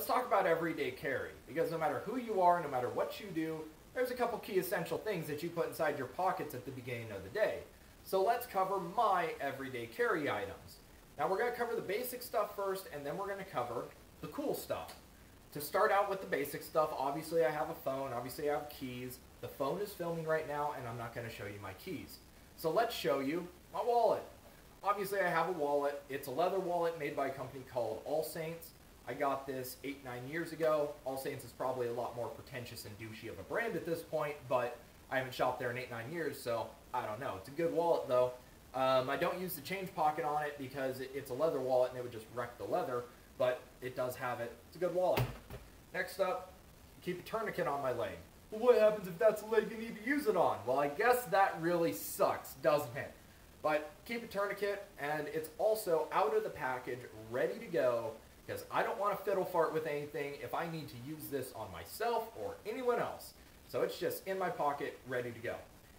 let's talk about everyday carry, because no matter who you are, no matter what you do, there's a couple key essential things that you put inside your pockets at the beginning of the day. So let's cover my everyday carry items. Now we're going to cover the basic stuff first, and then we're going to cover the cool stuff. To start out with the basic stuff, obviously I have a phone, obviously I have keys. The phone is filming right now, and I'm not going to show you my keys. So let's show you my wallet. Obviously I have a wallet. It's a leather wallet made by a company called All Saints. I got this 8-9 years ago. All Saints is probably a lot more pretentious and douchey of a brand at this point, but I haven't shopped there in 8-9 years, so I don't know. It's a good wallet though. I don't use the change pocket on it because it's a leather wallet and it would just wreck the leather, but it does have it. It's a good wallet. Next up, keep a tourniquet on my leg. Well, what happens if that's the leg you need to use it on? Well, I guess that really sucks, doesn't it? But keep a tourniquet, and it's also out of the package, ready to go, because I don't want to fiddle fart with anything if I need to use this on myself or anyone else. So it's just in my pocket, ready to go.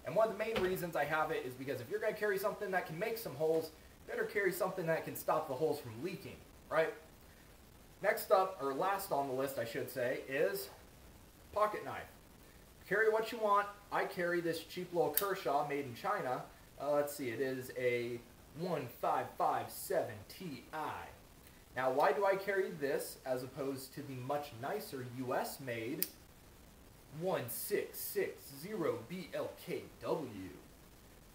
And one of the main reasons I have it is because if you're going to carry something that can make some holes, you better carry something that can stop the holes from leaking, right? Next up, or last on the list I should say, is pocket knife. Carry what you want. I carry this cheap little Kershaw made in China. Let's see, it is a 1557 Ti. Now, why do I carry this as opposed to the much nicer US-made 1660 BLKW?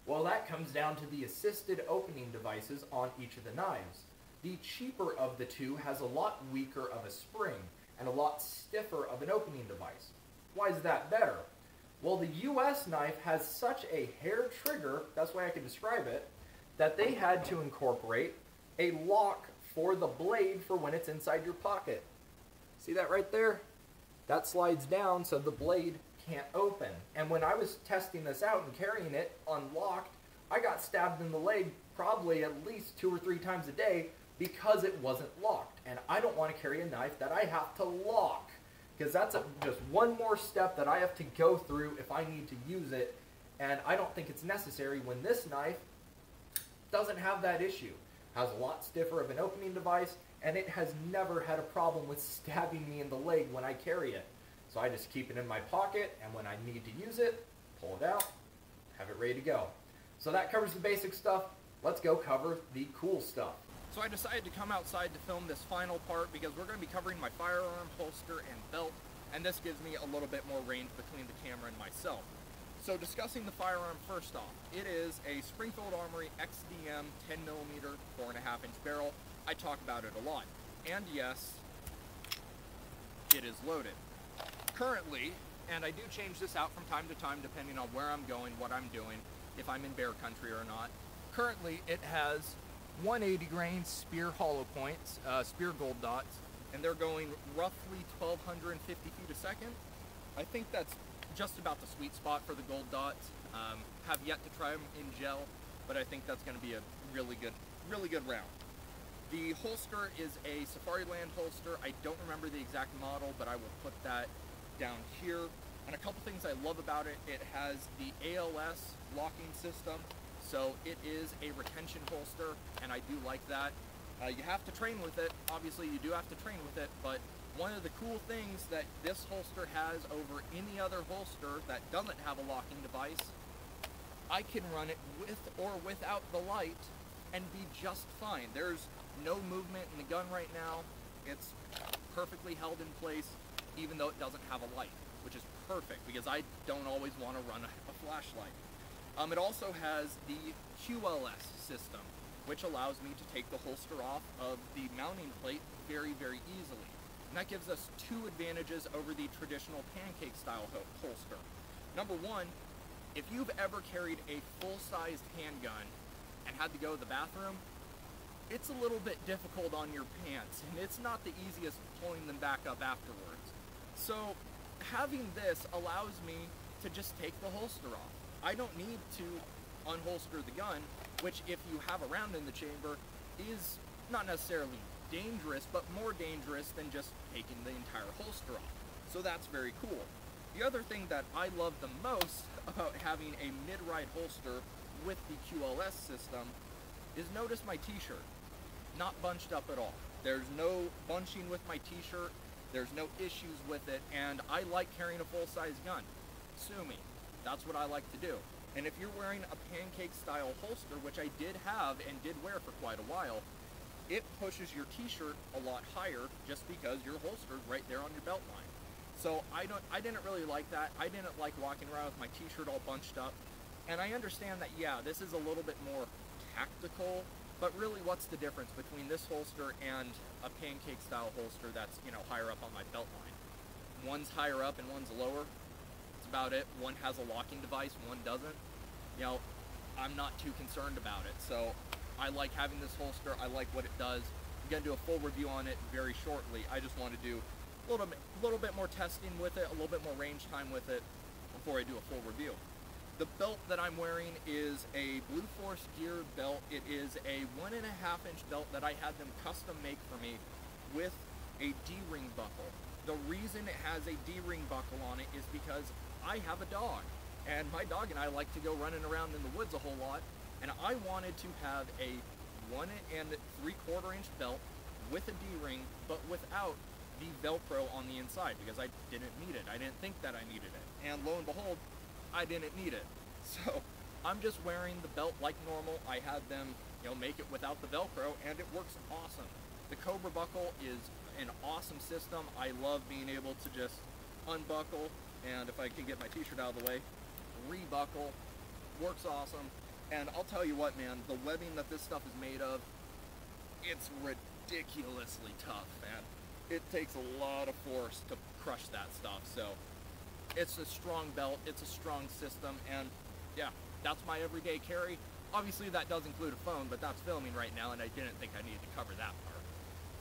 Well, that comes down to the assisted opening devices on each of the knives. The cheaper of the two has a lot weaker of a spring and a lot stiffer of an opening device. Why is that better? Well, the US knife has such a hair trigger, that's why I can describe it, that they had to incorporate a lock for the blade for when it's inside your pocket. See that right there? That slides down so the blade can't open. And when I was testing this out and carrying it unlocked, I got stabbed in the leg probably at least 2 or 3 times a day because it wasn't locked. And I don't want to carry a knife that I have to lock, because that's just one more step that I have to go through if I need to use it. And I don't think it's necessary when this knife doesn't have that issue. Has a lot stiffer of an opening device, and it has never had a problem with stabbing me in the leg when I carry it. So I just keep it in my pocket, and when I need to use it, pull it out, have it ready to go. So that covers the basic stuff. Let's go cover the cool stuff. So I decided to come outside to film this final part because we're going to be covering my firearm, holster, and belt, and this gives me a little bit more range between the camera and myself. So discussing the firearm first off, it is a Springfield Armory XDM 10mm 4.5-inch barrel. I talk about it a lot. And yes, it is loaded. Currently, and I do change this out from time to time depending on where I'm going, what I'm doing, if I'm in bear country or not. Currently, it has 180 grain spear hollow points, spear gold dots, and they're going roughly 1,250 feet a second. I think that's just about the sweet spot for the gold dots. Have yet to try them in gel, but I think that's going to be a really good round. The holster is a Safariland holster. I don't remember the exact model, but I will put that down here. And a couple things I love about it, it has the ALS locking system, so it is a retention holster, and I do like that. You have to train with it. Obviously, you do have to train with it, but one of the cool things that this holster has over any other holster that doesn't have a locking device, I can run it with or without the light and be just fine. There's no movement in the gun right now. It's perfectly held in place, even though it doesn't have a light, which is perfect because I don't always want to run a flashlight. It also has the QLS system, which allows me to take the holster off of the mounting plate very, very easily. And that gives us 2 advantages over the traditional pancake style holster. Number one, if you've ever carried a full-sized handgun and had to go to the bathroom, it's a little bit difficult on your pants, and it's not the easiest pulling them back up afterwards. So having this allows me to just take the holster off. I don't need to unholster the gun, which if you have a round in the chamber is not necessarily dangerous, but more dangerous than just taking the entire holster off. So that's very cool. The other thing that I love the most about having a mid-ride holster with the QLS system is notice my t-shirt. Not bunched up at all. There's no bunching with my t-shirt, there's no issues with it, and I like carrying a full-size gun. Sue me. That's what I like to do. And if you're wearing a pancake-style holster, which I did have and did wear for quite a while, it pushes your t-shirt a lot higher just because your holster's right there on your belt line. So I didn't really like that. I didn't like walking around with my t-shirt all bunched up. And I understand that, yeah, this is a little bit more tactical, but really what's the difference between this holster and a pancake-style holster that's, you know, higher up on my belt line? One's higher up and one's lower. That's about it. One has a locking device, one doesn't. You know, I'm not too concerned about it. So I like having this holster. I like what it does. I'm going to do a full review on it very shortly. I just want to do a little bit more testing with it, a little bit more range time with it before I do a full review. The belt that I'm wearing is a Blue Force gear belt. It is a 1.5-inch belt that I had them custom make for me with a D-ring buckle. The reason it has a D-ring buckle on it is because I have a dog, and my dog and I like to go running around in the woods a whole lot, and I wanted to have a 1 3/4-inch belt with a D-ring, but without the Velcro on the inside, because I didn't need it. I didn't think that I needed it, and lo and behold, I didn't need it. So I'm just wearing the belt like normal. I had them, you know, make it without the Velcro, and it works awesome. The Cobra buckle is an awesome system. I love being able to just unbuckle, and if I can get my t-shirt out of the way, rebuckle. Works awesome. And I'll tell you what, man, the webbing that this stuff is made of, it's ridiculously tough, man. It takes a lot of force to crush that stuff. So it's a strong belt, it's a strong system, and yeah, that's my everyday carry. Obviously that does include a phone, but that's filming right now, and I didn't think I needed to cover that part.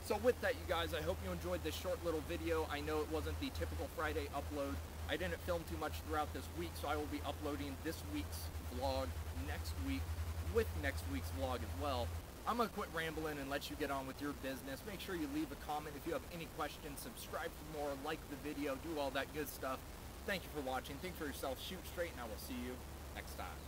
So with that, you guys, I hope you enjoyed this short little video. I know it wasn't the typical Friday upload. I didn't film too much throughout this week, so I will be uploading this week's vlog next week with next week's vlog as well. I'm going to quit rambling and let you get on with your business. Make sure you leave a comment if you have any questions, subscribe for more, like the video, do all that good stuff. Thank you for watching. Think for yourself, shoot straight, and I will see you next time.